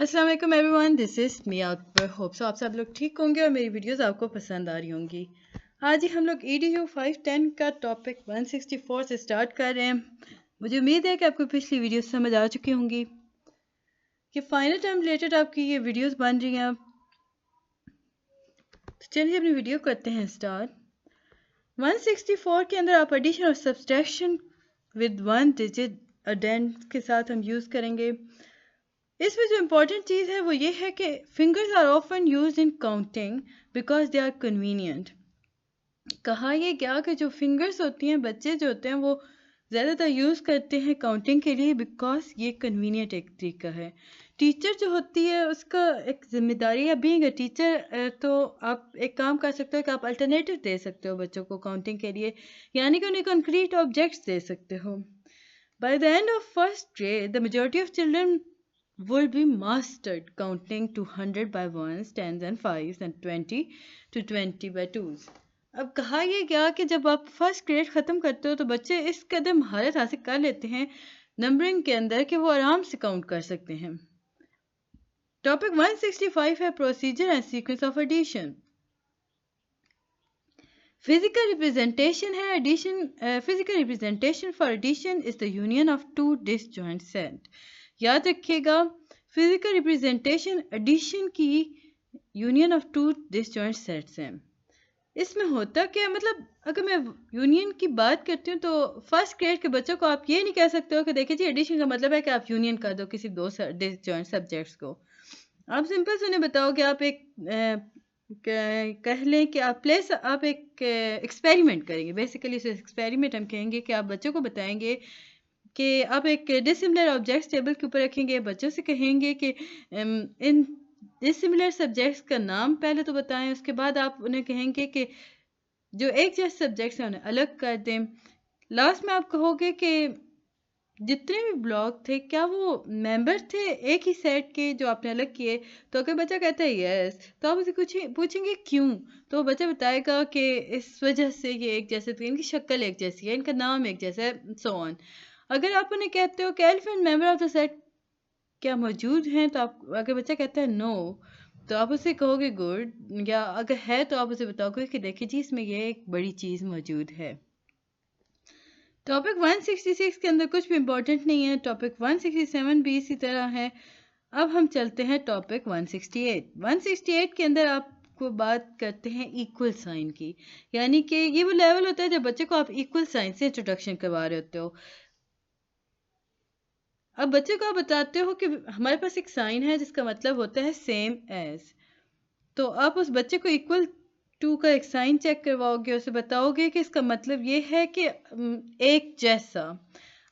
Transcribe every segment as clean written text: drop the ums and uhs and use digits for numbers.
अस्सलाम वालेकुम everyone, this is me Akbar. Hope so आप सब लोग ठीक होंगे और मेरी वीडियोस आपको पसंद आ रही होंगी। आज ही हम लोग EDU 510 का टॉपिक 164 से स्टार्ट कर रहे हैं। मुझे उम्मीद है कि आपको पिछली वीडियो समझ आ चुकी होंगी कि फाइनल टर्म रिलेटेड आपकी ये वीडियोस बन रही हैं। तो चलिए अपनी वीडियो करते हैं स्टार्ट। 164 के अंदर आप एडिशन और सब्सट्रैक्शन विद वन डिजिट अडेंड के साथ हम यूज़ करेंगे। इसमें जो इम्पोर्टेंट चीज़ है वो ये है कि fingers are often used in counting because they are convenient. कहा ये क्या कि जो फिंगर्स होती हैं, बच्चे जो होते हैं वो ज़्यादातर यूज़ करते हैं काउंटिंग के लिए बिकॉज ये कन्वीनियंट एक तरीका है। टीचर जो होती है उसका एक जिम्मेदारी है, बीइंग अ टीचर, तो आप एक काम कर सकते हो कि आप अल्टरनेटिव दे सकते हो बच्चों को काउंटिंग के लिए, यानी कि उन्हें कंक्रीट ऑब्जेक्ट्स दे सकते हो। By the end of first grade the majority of children will be mastered counting to 100 by ones, tens and fives and 20 to 20 by twos. अब कहा यह गया कि जब आप फर्स्ट ग्रेड ख़त्म करते हो तो बच्चे इस कदर महारत हासिल कर लेते हैं नंबरिंग के अंदर कि वो आराम से काउंट कर सकते हैं। टॉपिक 165 है procedure and sequence of addition. Physical representation है addition. Physical representation for addition is the union of two disjoint set. याद रखिएगा, फिजिकल रिप्रेजेंटेशन एडिशन की union of two disjoint sets हैं। इसमें होता क्या, मतलब अगर मैं यूनियन की बात करती हूँ तो फर्स्ट ग्रेड के बच्चों को आप ये नहीं कह सकते हो कि देखिए जी एडिशन का मतलब है कि आप यूनियन कर दो किसी दो डिसजॉइंट सब्जेक्ट्स को। आप सिंपल से उन्हें बताओ कि आप एक कह लें कि आप एक एक्सपेरिमेंट करेंगे। बेसिकली इसे एक्सपेरिमेंट हम कहेंगे कि आप बच्चों को बताएंगे कि आप एक डिसिमिलर ऑब्जेक्ट्स टेबल के ऊपर रखेंगे, बच्चों से कहेंगे कि इन डिसिमिलर सब्जेक्ट्स का नाम पहले तो बताएं, उसके बाद आप उन्हें कहेंगे कि जो एक जैसे सब्जेक्ट्स हैं उन्हें अलग कर दें। लास्ट में आप कहोगे कि जितने भी ब्लॉक थे क्या वो मेंबर थे एक ही सेट के जो आपने अलग किए। तो अगर बच्चा कहता है यस, तो आप उसे पूछेंगे क्यों, तो बच्चा बताएगा कि इस वजह से ये एक जैसे थे, इनकी शक्ल एक जैसी है, इनका नाम एक जैसा है, सो ऑन। अगर आप उन्हें कहते हो कि elephant member of the set क्या मौजूद हैं, तो आप अगर बच्चा कहता है नो, तो आप उसे कहोगे गुड, या अगर है तो आप उसे बताओगे कि देखिए जी इसमें ये एक बड़ी चीज़ मौजूद है। टॉपिक 166 के अंदर कुछ भी इम्पोर्टेंट नहीं है। टॉपिक 167 भी इसी तरह है। अब हम चलते हैं टॉपिक 168। 168 के अंदर आपको बात करते हैं इक्वल साइन की, यानी कि ये वो लेवल होता है जब बच्चे को आप इक्वल साइन से इंट्रोडक्शन करवा रहे होते हो। अब बच्चे को आप बताते हो कि हमारे पास एक साइन है जिसका मतलब होता है सेम एज, तो आप उस बच्चे को इक्वल टू का एक साइन चेक करवाओगे, उसे बताओगे कि इसका मतलब ये है कि एक जैसा।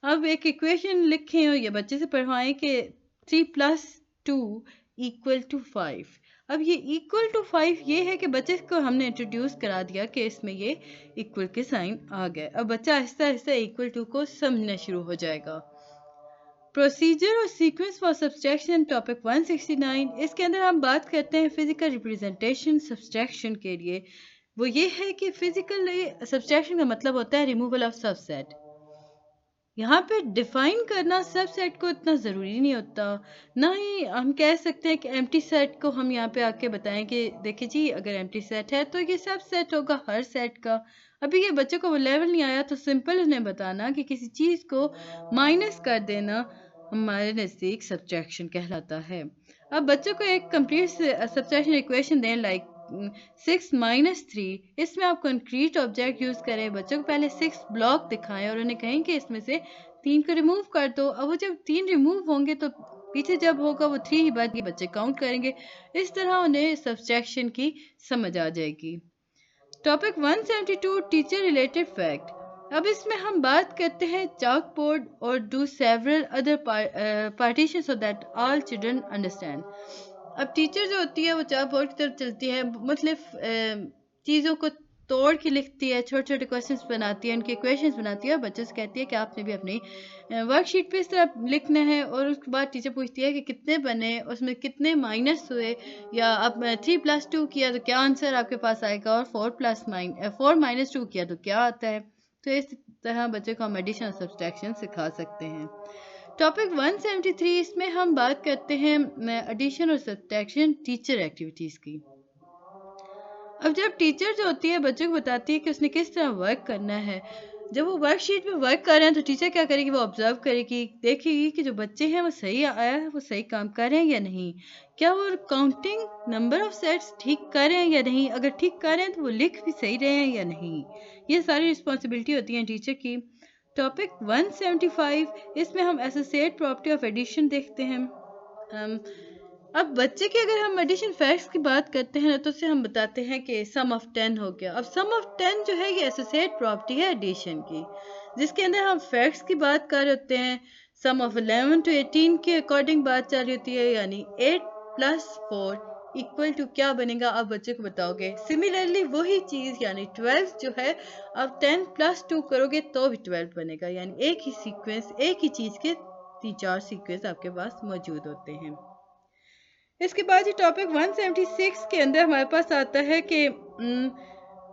अब एक इक्वेशन लिखें और ये बच्चे से पढ़वाएं कि 3 + 2 = 5। अब ये इक्वल टू 5 ये है कि बच्चे को हमने इंट्रोड्यूस करा दिया कि इसमें ये इक्वल के साइन आ गए। अब बच्चा आहिस्ता आहिस्ता इक्वल टू को समझना शुरू हो जाएगा। प्रोसीजर और सीक्वेंस फॉर सब्सट्रैक्शन टॉपिक 169, इसके अंदर हम बात करते हैं फिजिकल रिप्रेजेंटेशन सब्सट्रैक्शन के लिए। वो ये है कि फिजिकल सब्सट्रैक्शन का मतलब होता है रिमूवल ऑफ सबसेट। यहाँ पे डिफाइन करना सबसेट को इतना ज़रूरी नहीं होता, ना ही हम कह सकते हैं कि एम्प्टी सेट को हम यहाँ पे आके बताएं कि देखिए जी अगर एम्प्टी सेट है तो ये सब सेट होगा हर सेट का। अभी ये बच्चों को वो लेवल नहीं आया, तो सिंपल उन्हें बताना कि किसी चीज़ को माइनस कर देना हमारे नज़दीक सब्ट्रैक्शन कहलाता है। अब बच्चों को एक कंप्लीट सब्ट्रैक्शन इक्वेशन दें लाइक 6 - 3, इसमें आप कंक्रीट ऑब्जेक्ट यूज़ करें। बच्चों को पहले 6 ब्लॉक दिखाएं और उन्हें कहें कि इसमें से 3 को रिमूव कर दो। अब वो जब 3 रिमूव होंगे तो पीछे जब होगा वो 3 ही बात ये बच्चे काउंट करेंगे। इस तरह उन्हें सब्ट्रैक्शन की समझ आ जाएगी। Topic 172 teacher related fact. अब इसमें हम बात करते हैं चाक बोर्ड और do several other partition so that all children understand. अब टीचर जो होती है वो चाक बोर्ड की तरफ चलती है, मतलब चीज़ों को तोड़ के लिखती है, छोटे छोटे क्वेश्चंस बनाती है, उनके क्वेश्चंस बनाती है और बच्चों से कहती है कि आपने भी अपनी वर्कशीट पे इस तरह लिखना है। और उसके बाद टीचर पूछती है कि कितने बने, उसमें कितने माइनस हुए, या अब 3 + 2 किया तो क्या आंसर आपके पास आएगा, और 4 - 2 किया तो क्या आता है। तो इस तरह बच्चे को हम एडिशन और सब्सट्रैक्शन सिखा सकते हैं। टॉपिक 173, इसमें हम बात करते हैं एडिशन और सब्ट्रैक्शन टीचर एक्टिविटीज़ की। अब जब टीचर जो होती है बच्चों को बताती है कि उसने किस तरह वर्क करना है, जब वो वर्कशीट में वर्क कर रहे हैं तो टीचर क्या करेगी, वो ऑब्जर्व करेगी, देखेगी कि जो बच्चे हैं वो सही आया है, वो सही काम कर रहे हैं या नहीं, क्या वो काउंटिंग नंबर ऑफ सेट्स ठीक कर रहे हैं या नहीं, अगर ठीक कर रहे हैं तो वो लिख भी सही रहे हैं या नहीं। ये सारी रिस्पॉन्सिबिलिटी होती है टीचर की। टॉपिक 175, इसमें हम एसोसिएट प्रॉपर्टी ऑफ एडिशन देखते हैं। अब बच्चे की अगर हम एडिशन फैक्ट्स की बात करते हैं तो उससे हम बताते हैं कि सम ऑफ 10 हो गया। अब सम ऑफ 10 जो है ये एसोसिएट प्रॉपर्टी है एडिशन की, जिसके अंदर हम फैक्ट्स की बात कर रहे होते हैं। सम ऑफ 11 to 18 के अकॉर्डिंग बात चल रही होती है, यानी 8 + 4 इक्वल टू क्या बनेगा, आप बच्चे को बताओगे। सिमिलरली वही चीज़ यानी 12 जो है, अब 10 + 2 करोगे तो भी 12 बनेगा, यानी एक ही सीक्वेंस, एक ही चीज़ के 3-4 सीक्वेंस आपके पास मौजूद होते हैं। इसके बाद ये टॉपिक 176 के अंदर हमारे पास आता है कि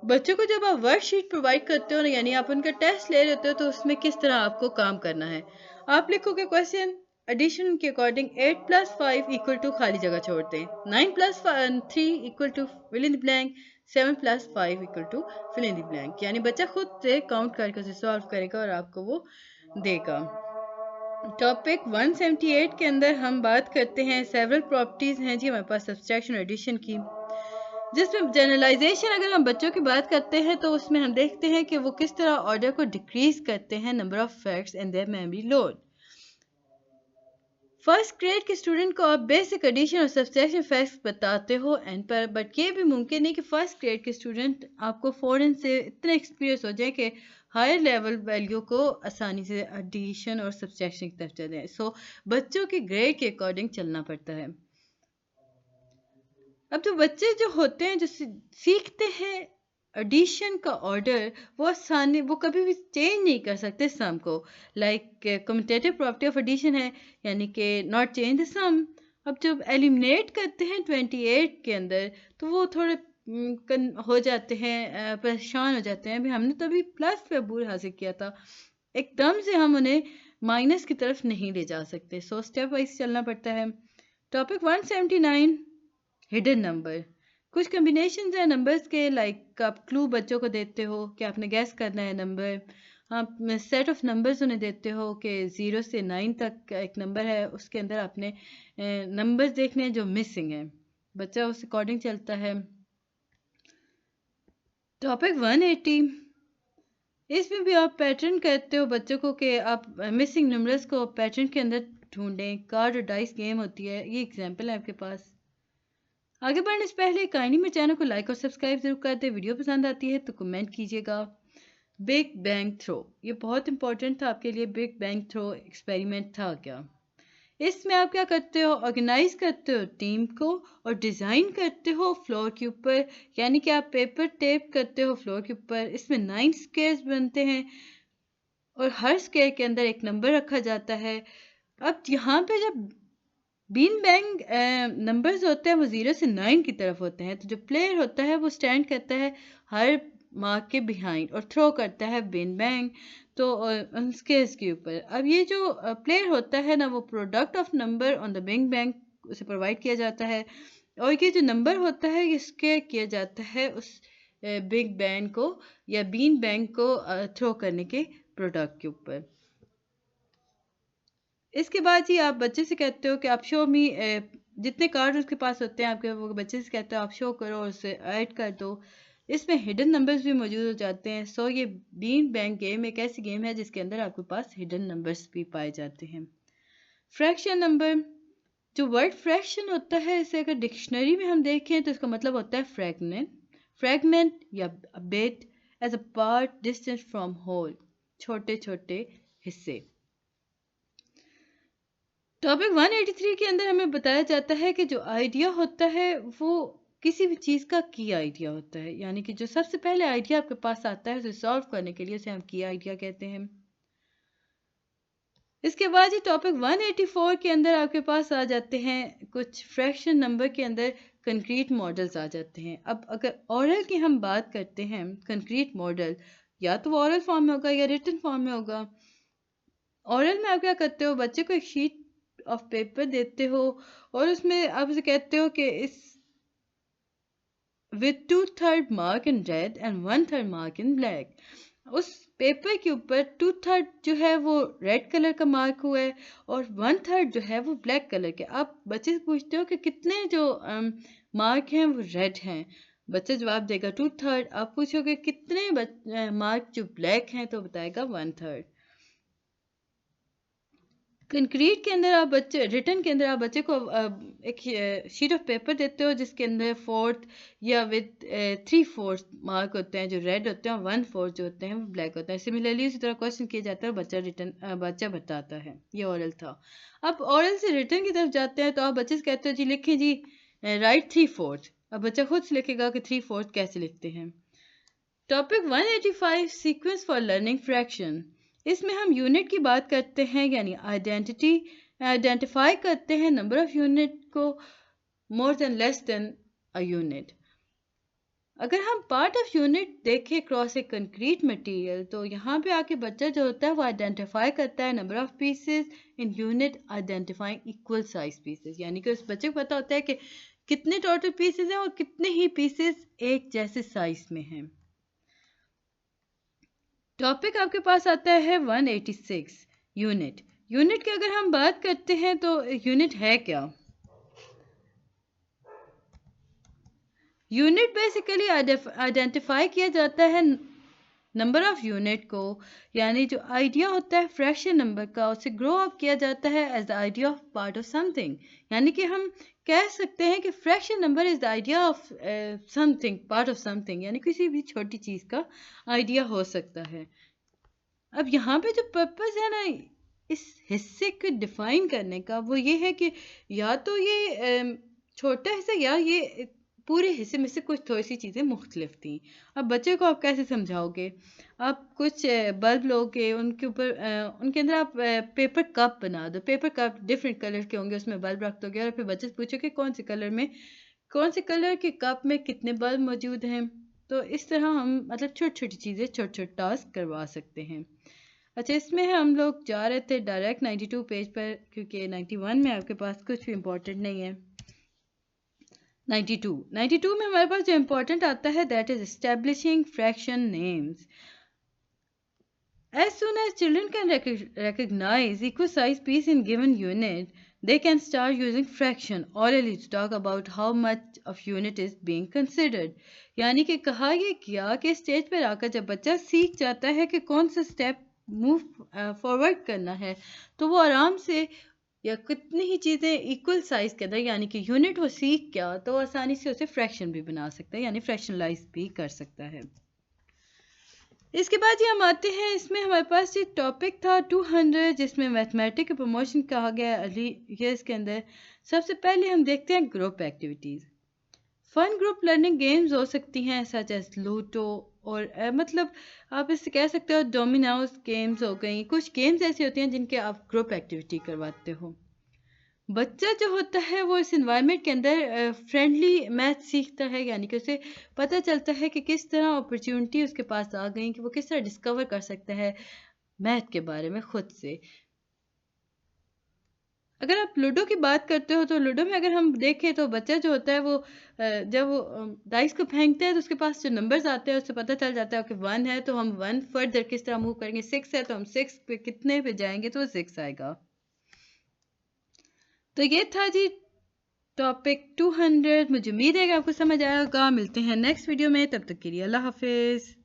बच्चों को जब आप वर्कशीट प्रोवाइड करते हो ना, यानी आप उनका टेस्ट ले रहे होते हो, तो उसमें किस तरह आपको काम करना है। आप लिखोगे क्वेश्चन एडिशन के अकॉर्डिंग 8 + 5 इक्वल टू खाली जगह छोड़ दें, 9 + 3 equal to fill in the blank, 7 + 5 equal to fill in the blank, यानी बच्चा खुद से काउंट करके उसे सॉल्व करेगा और आपको वो देगा। टॉपिक 178 के अंदर हम बात करते हैं सेवरल प्रॉपर्टीज हैं जी हमारे पास सब्सट्रैक्शन एडिशन की, जिसमें जनरलाइजेशन अगर हम बच्चों की बात करते हैं तो उसमें हम देखते हैं कि वो किस तरह ऑर्डर को डिक्रीज करते हैं, number of facts and there memory load. First grade के स्टूडेंट को आप बेसिक एडिशन और सब्सट्रैक्शन फैक्ट्स बताते हो एंड पर, बट ये भी मुमकिन है कि फर्स्ट ग्रेड के स्टूडेंट आपको फ़ौरन से इतना एक्सपीरियंस हो जाए कि हायर लेवल वैल्यू को आसानी से एडिशन और सब्सट्रैक्शन की तरफ चले। सो बच्चों के ग्रेड के अकॉर्डिंग चलना पड़ता है। अब जो बच्चे जो होते हैं जो सीखते हैं एडिशन का ऑर्डर, वो आसानी वो कभी भी चेंज नहीं कर सकते सम को। Like commutative property of addition है, यानी कि नॉट चेंज द सम। अब जब एलिमिनेट करते हैं 28 के अंदर तो वो थोड़े हो जाते हैं, परेशान हो जाते हैं। अभी हमने तो अभी प्लस पे अबूर हासिल किया था, एकदम से हम उन्हें माइनस की तरफ नहीं ले जा सकते, सो स्टेप वाइज चलना पड़ता है। टॉपिक 179 हिडन नंबर, कुछ कम्बिनेशन है नंबर्स के, लाइक आप क्लू बच्चों को देते हो कि आपने गैस करना है नंबर। आप सेट ऑफ नंबर्स उन्हें देते हो कि 0 से 9 तक एक नंबर है, उसके अंदर आपने नंबर्स देखने हैं जो मिसिंग है, बच्चा उस अकॉर्डिंग चलता है। टॉपिक 180, इसमें भी आप पैटर्न कहते हो बच्चों को कि आप मिसिंग नंबर्स को पैटर्न के अंदर ढूंढें। कार्ड और डाइस गेम होती है, ये एग्जाम्पल है आपके पास। आगे बढ़ने से पहले काइंडली मेरे चैनल को लाइक और सब्सक्राइब जरूर कर दे। वीडियो पसंद आती है तो कमेंट कीजिएगा। बिग बैंग थ्रो, ये बहुत इंपॉर्टेंट था आपके लिए। बिग बैंग थ्रो एक्सपेरिमेंट था क्या? इसमें आप क्या करते हो, ऑर्गेनाइज करते हो टीम को और डिज़ाइन करते हो फ्लोर के ऊपर, यानी कि आप पेपर टेप करते हो फ्लोर के ऊपर। इसमें 9 स्क्वेयर्स बनते हैं और हर स्क्वेयर के अंदर एक नंबर रखा जाता है। अब यहाँ पे जब बीन बैंग नंबर्स होते हैं वो 0 से 9 की तरफ होते हैं, तो जो प्लेयर होता है वो स्टैंड करता है हर मार्क के बिहाइंड और थ्रो करता है बीन बैंग तो उन स्केल्स के ऊपर। अब ये जो प्लेयर होता है ना, वो product of number on the big bang उसे प्रोवाइड किया जाता है, और ये जो नंबर होता है ये स्केयर किया जाता है उस बिग बैंग को या बीन बैंग को थ्रो करने के प्रोडक्ट के ऊपर। इसके बाद ही आप बच्चे से कहते हो कि आप शो मी, जितने कार्ड उसके पास होते हैं आपके, वो बच्चे से कहते हो आप शो करो और उसे ऐड कर दो। इसमें हिडन नंबर्स भी मौजूद हो जाते हैं। सो ये बीन बैंक गेम एक ऐसी गेम है जिसके अंदर आपके पास हिडन नंबर्स भी पाए जाते हैं। फ्रैक्शन नंबर, जो वर्ड फ्रैक्शन होता है इसे अगर डिक्शनरी में हम देखें तो इसका मतलब होता है फ्रैगमेंट या bit as a part distance from whole, छोटे छोटे हिस्से। टॉपिक 183 के अंदर हमें बताया जाता है कि जो आइडिया होता है वो किसी भी चीज़ का की आइडिया होता है, यानी कि जो सबसे पहले आइडिया आपके पास आता है उसे सॉल्व करने के लिए उसे हम की आइडिया कहते हैं। इसके बाद ये टॉपिक 184 के अंदर आपके पास आ जाते हैं कुछ फ्रैक्शन नंबर के अंदर कंक्रीट मॉडल्स आ जाते हैं। अब अगर ऑरल की हम बात करते हैं, कंक्रीट मॉडल या तो ऑरल फॉर्म में होगा या रिटन फॉर्म में होगा। ओरल में आप क्या करते हो, बच्चे को एक शीट ऑफ पेपर देते हो और उसमें आप उसे कहते हो कि इस with 2/3 mark in red and 1/3 mark in black. उस पेपर के ऊपर 2/3 जो है वो रेड कलर का मार्क हुआ है और 1/3 जो है वो ब्लैक कलर के। आप बच्चे से पूछते हो कि कितने जो मार्क हैं वो रेड हैं, बच्चा जवाब देगा 2/3। आप पूछोगे कितने मार्क जो ब्लैक हैं, तो बताएगा 1/3। कंक्रीट के अंदर आप बच्चे रिटर्न के अंदर आप बच्चे को एक शीट ऑफ पेपर देते हो जिसके अंदर 4th या विद 3/4 मार्क होते हैं जो रेड होते हैं और 1/4 जो होते हैं वो ब्लैक होते हैं। सिमिलरली उसी तरह क्वेश्चन किया जाता है, बच्चा बताता है। ये ओरल था। अब ओरल से रिटर्न की तरफ जाते हैं तो आप बच्चे से कहते हो जी लिखें जी राइट 3/4। अब बच्चा खुद से लिखेगा कि 3/4 कैसे लिखते हैं। Topic 185 sequence for learning fraction. इसमें हम यूनिट की बात करते हैं, यानी आइडेंटिफाई करते हैं नंबर ऑफ यूनिट को more than less than a unit. अगर हम पार्ट ऑफ यूनिट देखें क्रॉस ए कंक्रीट मटेरियल, तो यहाँ पे आके बच्चा जो होता है वो आइडेंटिफाई करता है number of pieces in unit identifying equal size pieces, यानी कि उस बच्चे को पता होता है कि कितने टोटल पीसेस हैं और कितने ही पीसेस एक जैसे साइज में हैं। टॉपिक आपके पास आता है 186 यूनिट। यूनिट की अगर हम बात करते हैं तो यूनिट है क्या? यूनिट बेसिकली आइडेंटिफाई किया जाता है नंबर ऑफ यूनिट को, यानी जो आइडिया होता है फ्रैक्शन नंबर का उसे ग्रो अप किया जाता है as the idea of part of something. यानी कि हम कह सकते हैं कि fraction number is the idea of something, part of something, यानी किसी भी छोटी चीज़ का आइडिया हो सकता है। अब यहाँ पे जो पर्पस है ना इस हिस्से को डिफाइन करने का, वो ये है कि या तो ये छोटा हिस्सा या ये पूरे हिस्से में से कुछ थोड़ी सी चीज़ें मुख्तलिफ थी। अब बच्चे को आप कैसे समझाओगे? आप कुछ बल्ब लोगे, उनके ऊपर उनके अंदर आप पेपर कप बना दो, पेपर कप डिफरेंट कलर के होंगे, उसमें बल्ब रख दोगे और फिर बच्चे से पूछोगे कौन से कलर में, कौन से कलर के कप में कितने बल्ब मौजूद हैं। तो इस तरह हम मतलब छोटी छोटी चीज़ें, छोटे छोटे टास्क करवा सकते हैं। अच्छा, इसमें हम लोग जा रहे थे डायरेक्ट 92 पेज पर, क्योंकि 91 में आपके पास कुछ भी इम्पोर्टेंट नहीं है। 92 में हमारे पास जो इम्पोर्टेंट आता है that is establishing fraction names. As soon as children can recognize equal size piece in given unit, they can start using fraction orally to talk about how much of unit is being considered. यानी कि कहा यह किया कि stage पर आकर जब बच्चा सीख जाता है कि कौन सा स्टेप मूव फॉरवर्ड करना है, तो वो आराम से या कितनी ही चीज़ें इक्वल साइज के अंदर, यानी कि यूनिट वो सीख गया तो आसानी से उसे फ्रैक्शन भी बना सकता है, यानी फ्रैक्शनलाइज भी कर सकता है। इसके बाद ये हम आते हैं, इसमें हमारे पास ये टॉपिक था 200 जिसमें मैथमेटिक्स के प्रमोशन कहा गया अर्ली ईयर्स के अंदर। सबसे पहले हम देखते हैं group activities. Fun group learning games हो सकती हैं सच एज लूडो और मतलब आप इससे कह सकते हो डोमिनोज गेम्स हो गई। कुछ गेम्स ऐसी होती हैं जिनके आप ग्रुप एक्टिविटी करवाते हो। बच्चा जो होता है वो इस इन्वायरमेंट के अंदर फ्रेंडली मैथ सीखता है, यानी कि उसे पता चलता है कि किस तरह अपॉर्चुनिटी उसके पास आ गई, कि वो किस तरह डिस्कवर कर सकता है मैथ के बारे में खुद से। अगर आप लूडो की बात करते हो तो लूडो में अगर हम देखें तो बच्चा जो होता है वो जब वो डाइस को फेंकते हैं तो उसके पास जो नंबर्स आते हैं उससे पता चल जाता है कि 1 है तो हम 1 फर्दर किस तरह मूव करेंगे, 6 है तो हम 6 पे कितने पे जाएंगे तो 6 आएगा। तो ये था जी टॉपिक 200। मुझे उम्मीद है कि आपको समझ आया होगा। मिलते हैं नेक्स्ट वीडियो में, तब तक के लिए अल्लाह हाफिज़।